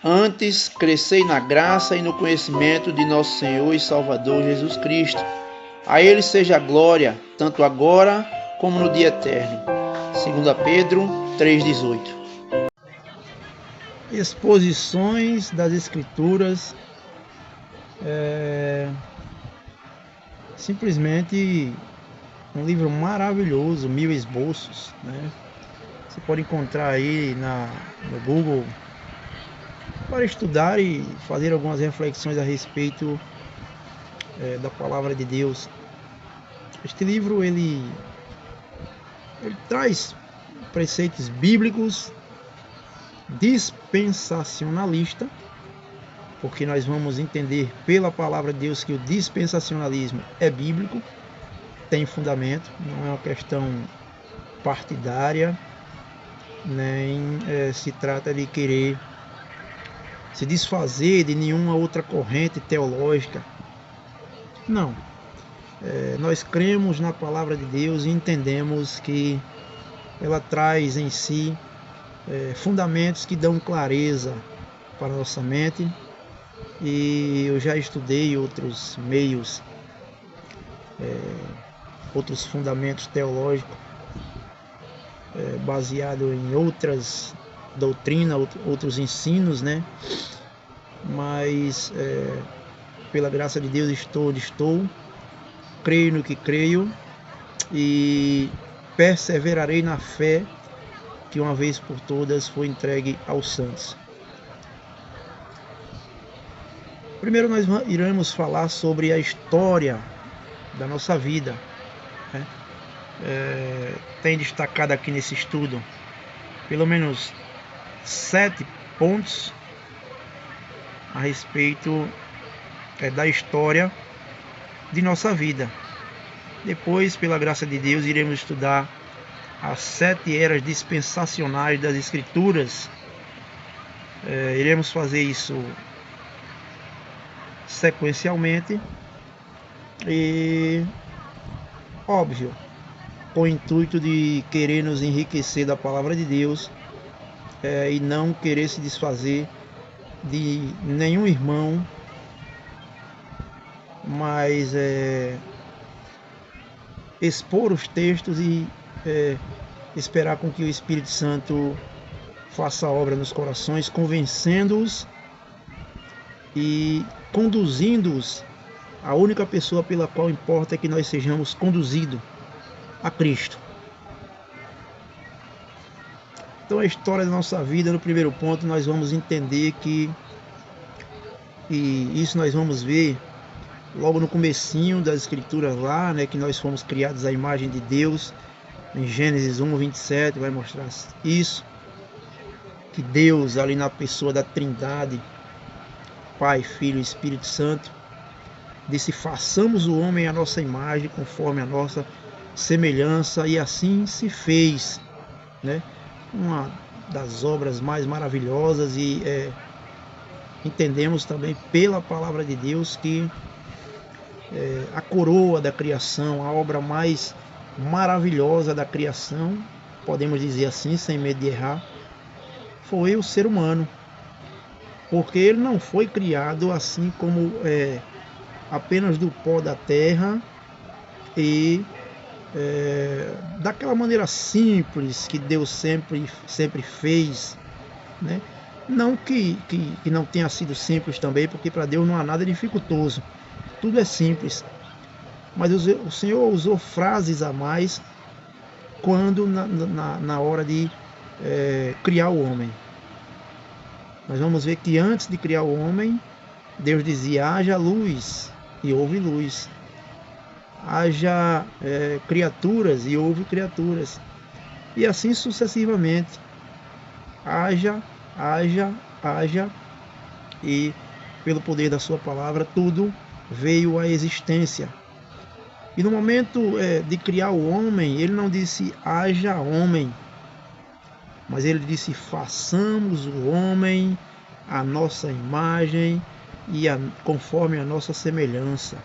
Antes, crescei na graça e no conhecimento de nosso Senhor e Salvador Jesus Cristo. A Ele seja a glória, tanto agora como no dia eterno. 2 Pedro 3,18. Exposições das Escrituras. Simplesmente um livro maravilhoso, 1000 esboços, né? Você pode encontrar aí no Google para estudar e fazer algumas reflexões a respeito da palavra de Deus. Este livro ele traz preceitos bíblicos, dispensacionalista, porque nós vamos entender pela palavra de Deus que o dispensacionalismo é bíblico, tem fundamento, não é uma questão partidária, nem se trata de querer se desfazer de nenhuma outra corrente teológica. Não. Nós cremos na palavra de Deus e entendemos que ela traz em si fundamentos que dão clareza para a nossa mente. E eu já estudei outros meios, outros fundamentos teológicos, baseado em outras doutrinas, outros ensinos, né? Mas pela graça de Deus estou onde estou, creio no que creio e perseverarei na fé que uma vez por todas foi entregue aos santos. Primeiro nós iremos falar sobre a história da nossa vida, né? Tem destacado aqui nesse estudo pelo menos 7 pontos a respeito da história de nossa vida. Depois, pela graça de Deus, iremos estudar as 7 eras dispensacionais das Escrituras. Iremos fazer isso sequencialmente e, óbvio, com o intuito de querer nos enriquecer da palavra de Deus e não querer se desfazer de nenhum irmão, mas expor os textos e esperar com que o Espírito Santo faça a obra nos corações, convencendo-os e conduzindo-os à única pessoa pela qual importa que nós sejamos conduzidos, a Cristo. Então a história da nossa vida, no primeiro ponto, nós vamos entender que, e isso nós vamos ver logo no comecinho das Escrituras lá, né, que nós fomos criados à imagem de Deus, em Gênesis 1:27, vai mostrar isso, que Deus ali na pessoa da Trindade, Pai, Filho e Espírito Santo, disse: façamos o homem à nossa imagem, conforme a nossa semelhança, e assim se fez, né? Uma das obras mais maravilhosas, e entendemos também pela palavra de Deus que a coroa da criação, a obra mais maravilhosa da criação, podemos dizer assim, sem medo de errar, foi o ser humano, porque ele não foi criado assim como apenas do pó da terra e daquela maneira simples que Deus sempre fez, né? Não que não tenha sido simples também, porque para Deus não há nada dificultoso, tudo é simples, mas o Senhor usou frases a mais quando na hora de criar o homem. Nós vamos ver que antes de criar o homem, Deus dizia: haja luz, e houve luz. Haja criaturas, e houve criaturas. E assim sucessivamente. Haja, e pelo poder da sua palavra, tudo veio à existência. E no momento de criar o homem, ele não disse haja homem, mas ele disse: façamos o homem à nossa imagem e conforme a nossa semelhança.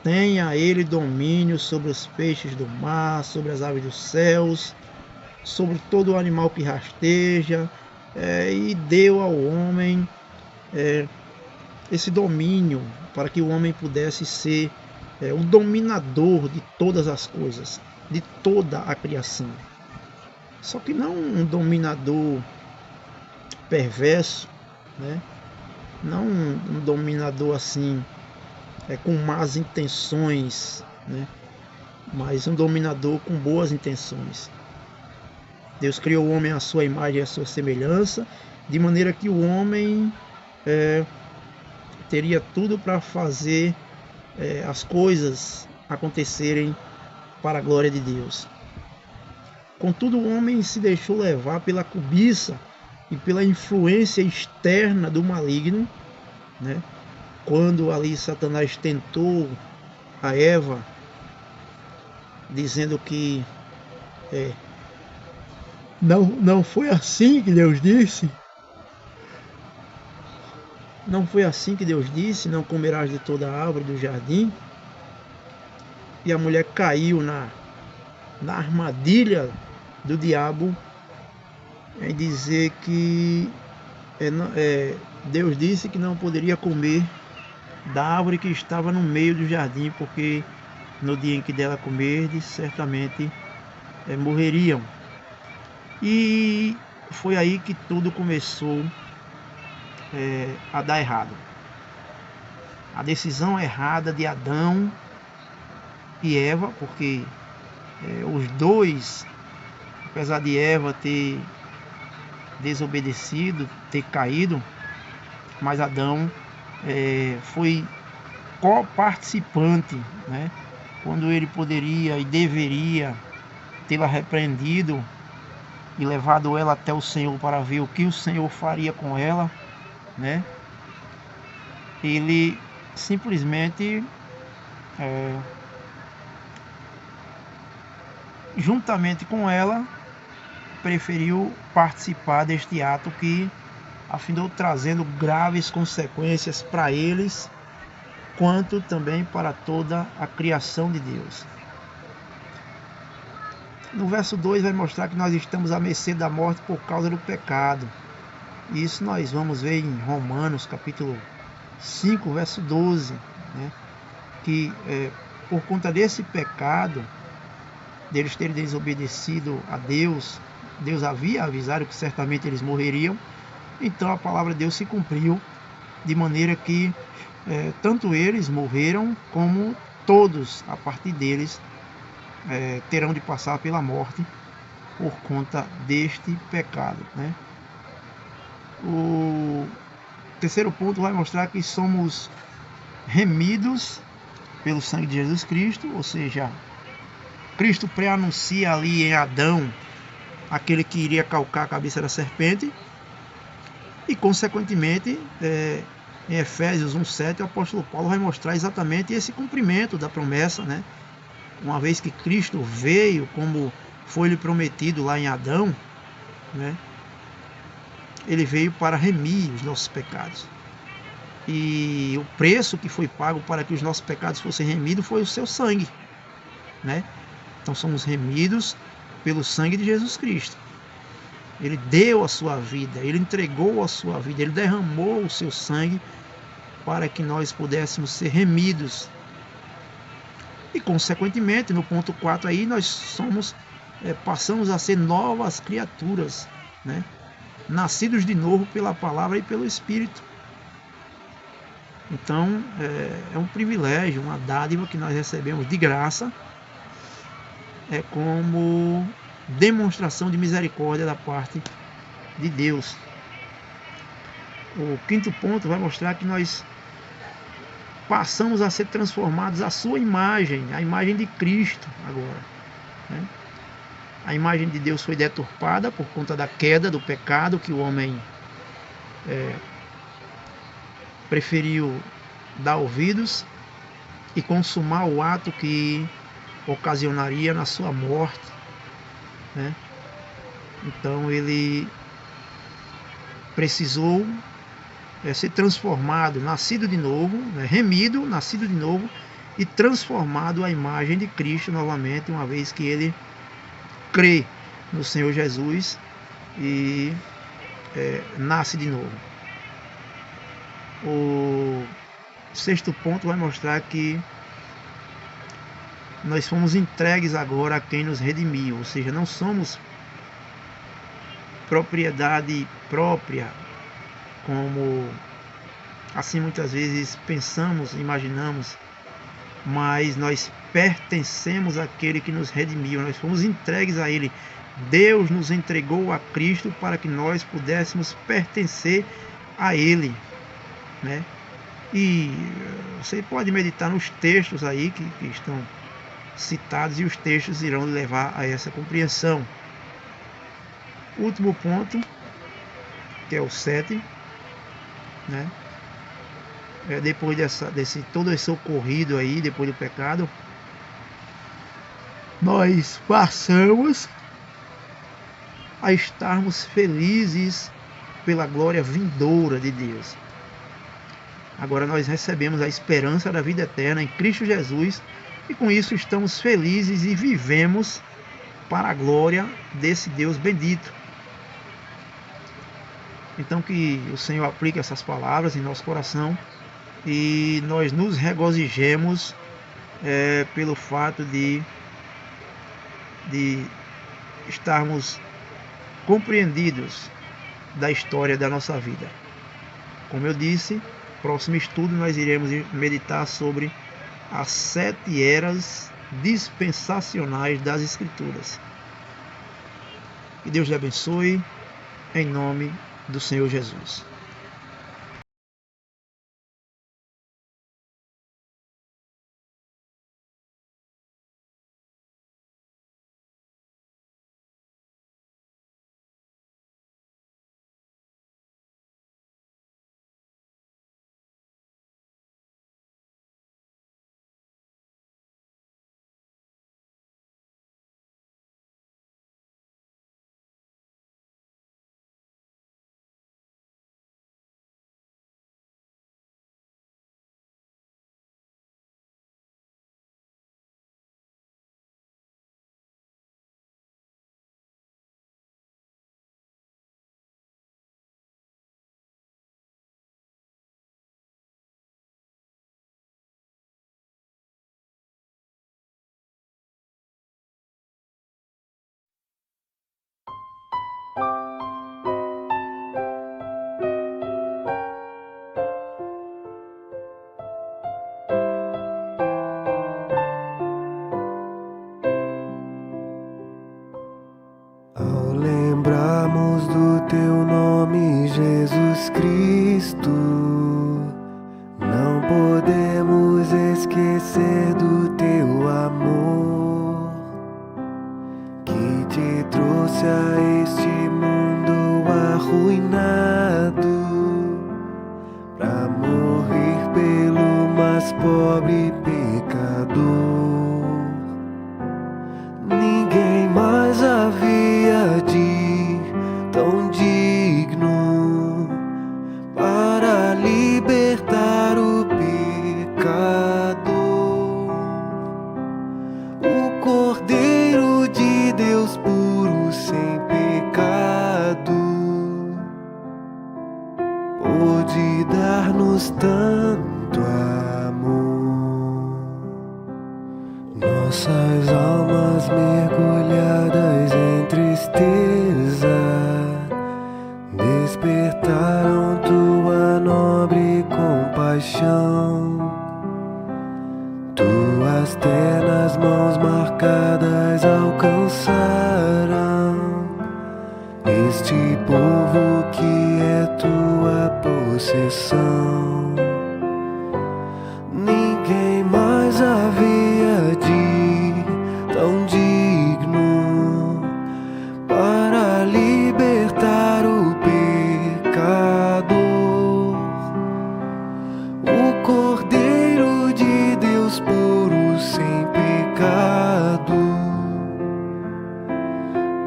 Tenha ele domínio sobre os peixes do mar, sobre as aves dos céus, sobre todo o animal que rasteja, e deu ao homem esse domínio, para que o homem pudesse ser o dominador de todas as coisas, de toda a criação. Só que não um dominador perverso, né? Não um dominador assim com más intenções, né? Mas um dominador com boas intenções. Deus criou o homem à sua imagem e à sua semelhança, de maneira que o homem teria tudo para fazer as coisas acontecerem para a glória de Deus. Contudo, o homem se deixou levar pela cobiça e pela influência externa do maligno, né? Quando ali Satanás tentou a Eva, dizendo que não foi assim que Deus disse. Não foi assim que Deus disse, não comerás de toda a árvore do jardim. E a mulher caiu na armadilha do diabo em dizer que Deus disse que não poderia comer da árvore que estava no meio do jardim, porque no dia em que dela comerdes, certamente morreriam. E foi aí que tudo começou a dar errado. A decisão errada de Adão e Eva, porque os dois, apesar de Eva ter desobedecido, ter caído, mas Adão foi co-participante, né? Quando ele poderia e deveria tê-la repreendido e levado ela até o Senhor para ver o que o Senhor faria com ela, né? Ele simplesmente juntamente com ela preferiu participar deste ato que afinal trazendo graves consequências para eles, quanto também para toda a criação de Deus. No verso 2 vai mostrar que nós estamos à mercê da morte por causa do pecado. Isso nós vamos ver em Romanos capítulo 5, verso 12, né? Que por conta desse pecado, deles terem desobedecido a Deus, Deus havia avisado que certamente eles morreriam. Então a palavra de Deus se cumpriu, de maneira que tanto eles morreram, como todos a partir deles terão de passar pela morte por conta deste pecado, né? O terceiro ponto vai mostrar que somos remidos pelo sangue de Jesus Cristo, ou seja, Cristo pré-anuncia ali em Adão aquele que iria calcar a cabeça da serpente, e consequentemente em Efésios 1,7 o apóstolo Paulo vai mostrar exatamente esse cumprimento da promessa, né? Uma vez que Cristo veio como foi-lhe prometido lá em Adão, né? Ele veio para remir os nossos pecados. E o preço que foi pago para que os nossos pecados fossem remidos foi o seu sangue, né? Então somos remidos pelo sangue de Jesus Cristo. Ele deu a sua vida, ele entregou a sua vida, ele derramou o seu sangue para que nós pudéssemos ser remidos. E consequentemente, no ponto 4 aí, nós passamos a ser novas criaturas, né? Nascidos de novo pela palavra e pelo Espírito. Então é um privilégio, uma dádiva que nós recebemos de graça, como demonstração de misericórdia da parte de Deus. O quinto ponto vai mostrar que nós passamos a ser transformados à sua imagem, a imagem de Cristo agora, né? A imagem de Deus foi deturpada por conta da queda, do pecado, que o homem preferiu dar ouvidos e consumar o ato que ocasionaria na sua morte, né? Então ele precisou ser transformado, nascido de novo, né? Remido, nascido de novo e transformado à imagem de Cristo novamente, uma vez que ele crê no Senhor Jesus e nasce de novo. O sexto ponto vai mostrar que nós fomos entregues agora a quem nos redimiu, ou seja, não somos propriedade própria, como assim muitas vezes pensamos, imaginamos, mas nós pertencemos àquele que nos redimiu, nós fomos entregues a Ele. Deus nos entregou a Cristo para que nós pudéssemos pertencer a Ele, né? E você pode meditar nos textos aí que estão citados, e os textos irão levar a essa compreensão. Último ponto, que é o 7, né? Depois desse todo esse ocorrido aí, depois do pecado, nós passamos a estarmos felizes pela glória vindoura de Deus. Agora nós recebemos a esperança da vida eterna em Cristo Jesus, e com isso estamos felizes e vivemos para a glória desse Deus bendito. Então que o Senhor aplique essas palavras em nosso coração e nós nos regozijemos pelo fato de estarmos compreendidos da história da nossa vida. Como eu disse, próximo estudo nós iremos meditar sobre as 7 eras dispensacionais das Escrituras. Que Deus lhe abençoe, em nome do Senhor Jesus. Ao lembrarmos do teu nome, Jesus Cristo, não podemos esquecer do teu amor, que te trouxe a este mundo arruinado, pra morrer pelo mais pobre pecador. Ninguém mais havia de tão digno para libertar o pecador. O Cordeiro de Deus puro, sem pecado, pôde dar-nos tanto amor. Nossas almas mergulhadas em tristeza despertaram tua nobre compaixão. Tuas ternas mãos marcadas alcançaram este povo que é tua possessão. Ninguém mais havia de tão digno para libertar o pecador. O Cordeiro de Deus puro, sem pecado,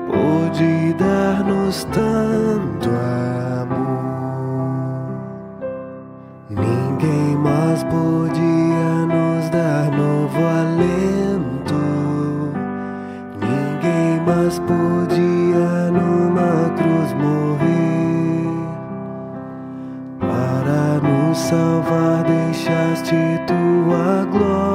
pôde dar-nos tanto amor. Ninguém mais podia nos dar novo alento, ninguém mais podia numa cruz morrer para nos nos salvar, deixaste tua glória.